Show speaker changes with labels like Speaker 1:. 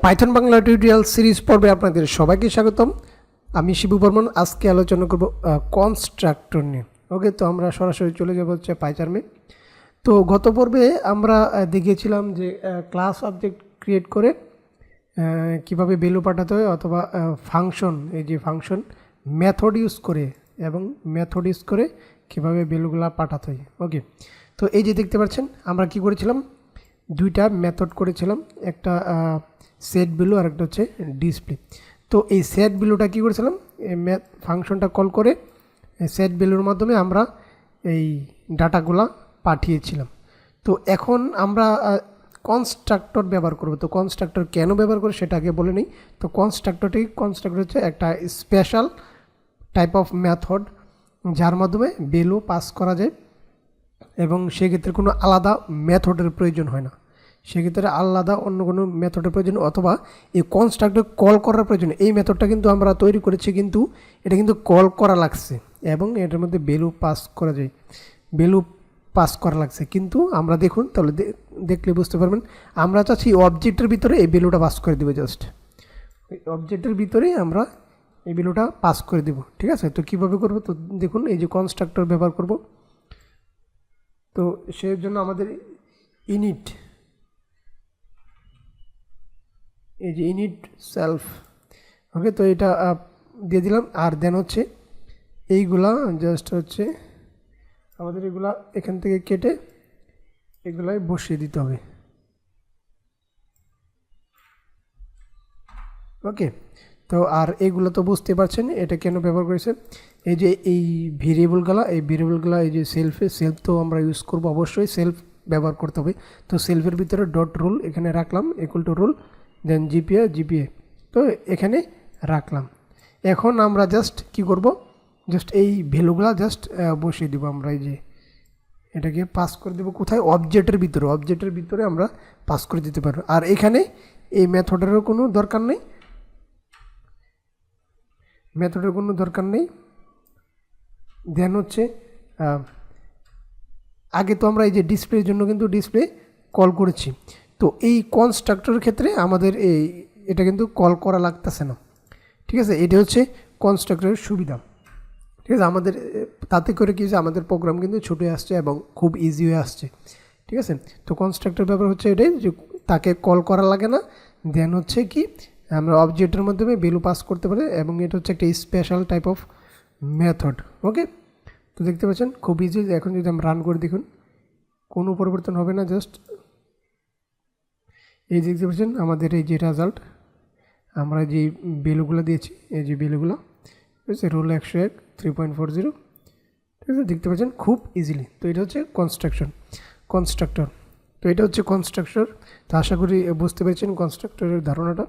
Speaker 1: Python Bangla tutorial series পর্বে আপনাদের সবাইকে স্বাগতম। আমি শিবু বর্মন। আজকে আলোচনা করব কনস্ট্রাক্টর নিয়ে। ওকে, তো আমরা সরাসরি চলে যাব হচ্ছে পাইচার্মে। তো গত পর্বে আমরা দেখিয়েছিলাম যে ক্লাস অবজেক্ট ক্রিয়েট করে কিভাবে ভ্যালু পাঠাতে হয়, অথবা ফাংশন, এই যে ফাংশন মেথড ইউজ করে এবং মেথড ইউজ করে কীভাবে ভ্যালুগুলো পাঠাতে হয়। ওকে, তো এই যে দেখতে পাচ্ছেন আমরা কি করেছিলাম, দুইটা মেথড করেছিলাম, একটা সেট ভ্যালু আর একটা হচ্ছে ডিসপ্লে। তো এই সেট ভ্যালুটা কী করেছিলাম, এই ফাংশনটা কল করে সেট ভ্যালুর মাধ্যমে আমরা এই ডাটাগুলা পাঠিয়েছিলাম। তো এখন আমরা কনস্ট্রাক্টর ব্যবহার করব। তো কনস্ট্রাক্টর কেন ব্যবহার করে সেটা আগে বলে নিই। তো কনস্ট্রাক্টর হচ্ছে একটা স্পেশাল টাইপ অফ মেথড, যার মাধ্যমে ভ্যালু পাস করা যায় এবং সেক্ষেত্রে কোনো আলাদা মেথডের প্রয়োজন হয় না। সেক্ষেত্রে আলাদা অন্য কোনো মেথডের প্রয়োজন অথবা এই কনস্ট্রাক্টর কল করার প্রয়োজন। এই মেথডটা কিন্তু আমরা তৈরি করেছি, কিন্তু এটা কিন্তু কল করা লাগছে এবং এটার মধ্যে ভ্যালু পাস করা যায়, ভ্যালু পাস করা লাগছে। কিন্তু আমরা দেখুন, তাহলে দেখলে বুঝতে পারবেন, আমরা চাচ্ছি অবজেক্টের ভিতরে এই ভ্যালুটা পাস করে দেবো। জাস্ট ওই অবজেক্টের ভিতরেই আমরা এই ভ্যালুটা পাস করে দেবো। ঠিক আছে, তো কীভাবে করবো, তো দেখুন এই যে কনস্ট্রাক্টর ব্যবহার করব। তো সেই জন্য আমাদের ইনিট, এই যে ইনিট সেলফ, ওকে, তো এটা দিয়ে দিলাম। আর দেন হচ্ছে এইগুলা জাস্ট হচ্ছে আমাদের এগুলা এখান থেকে কেটে এগুলাই বসিয়ে দিতে হবে। ওকে, তো আর এইগুলো তো বুঝতে পারছেন এটা কেন ব্যবহার করেছে। এই যে এই ভেরিয়েবলগুলো, এই যে সেলফ তো আমরা ইউজ করব, অবশ্যই সেলফ ব্যবহার করতে হবে। তো সেলফের ভিতরে ডট রুল এখানে রাখলাম, equal to rule, then GPA তো এখানে রাখলাম। এখন আমরা জাস্ট কি করব, জাস্ট এই ভ্যালুগুলো জাস্ট বসিয়ে দেবো। আমরা এই যে এটাকে পাস করে দেবো কোথায়, অবজেক্টের ভিতরে আমরা পাস করে দিতে পারবো। আর এখানে এই মেথডেরও কোনো দরকার নেই, দেন হচ্ছে আগে তো আমরা এই যে ডিসপ্লের জন্য কিন্তু ডিসপ্লে কল করেছি। তো এই কনস্ট্রাক্টরের ক্ষেত্রে আমাদের এটা কিন্তু কল করা লাগতেছে না। ঠিক আছে, এটা হচ্ছে কনস্ট্রাক্টরের সুবিধা। ঠিক আছে, আমাদের তাতে করে কি যে আমাদের প্রোগ্রাম কিন্তু ছোটো আসছে এবং খুব ইজি হয়ে আসছে। ঠিক আছে, তো কনস্ট্রাক্টর ব্যাপার হচ্ছে এটাই যে তাকে কল করা লাগে না, দেন হচ্ছে কি আমরা অবজেক্টের মাধ্যমে ভ্যালু পাস করতে পারি এবং এটা হচ্ছে একটা স্পেশাল টাইপ অফ মেথড। ওকে, তো দেখতে পাচ্ছেন খুব ইজি। এখন যদি আমরা রান করে দেখুন, কোনো পরিবর্তন হবে না। জাস্ট এই দেখতে পাচ্ছেন আমাদের এই যে রেজাল্ট, আমরা যে ভ্যালুগুলো দিয়েছি, এই যে ভ্যালুগুলো, ঠিক আছে, রোল 101 3.40, ঠিক আছে, দেখতে পাচ্ছেন খুব ইজিলি। তো এটা হচ্ছে কনস্ট্রাক্টর। তো এটা হচ্ছে কনস্ট্রাক্টর। তো আশা করি বুঝতে পেরেছেন কনস্ট্রাক্টরের ধারণাটা।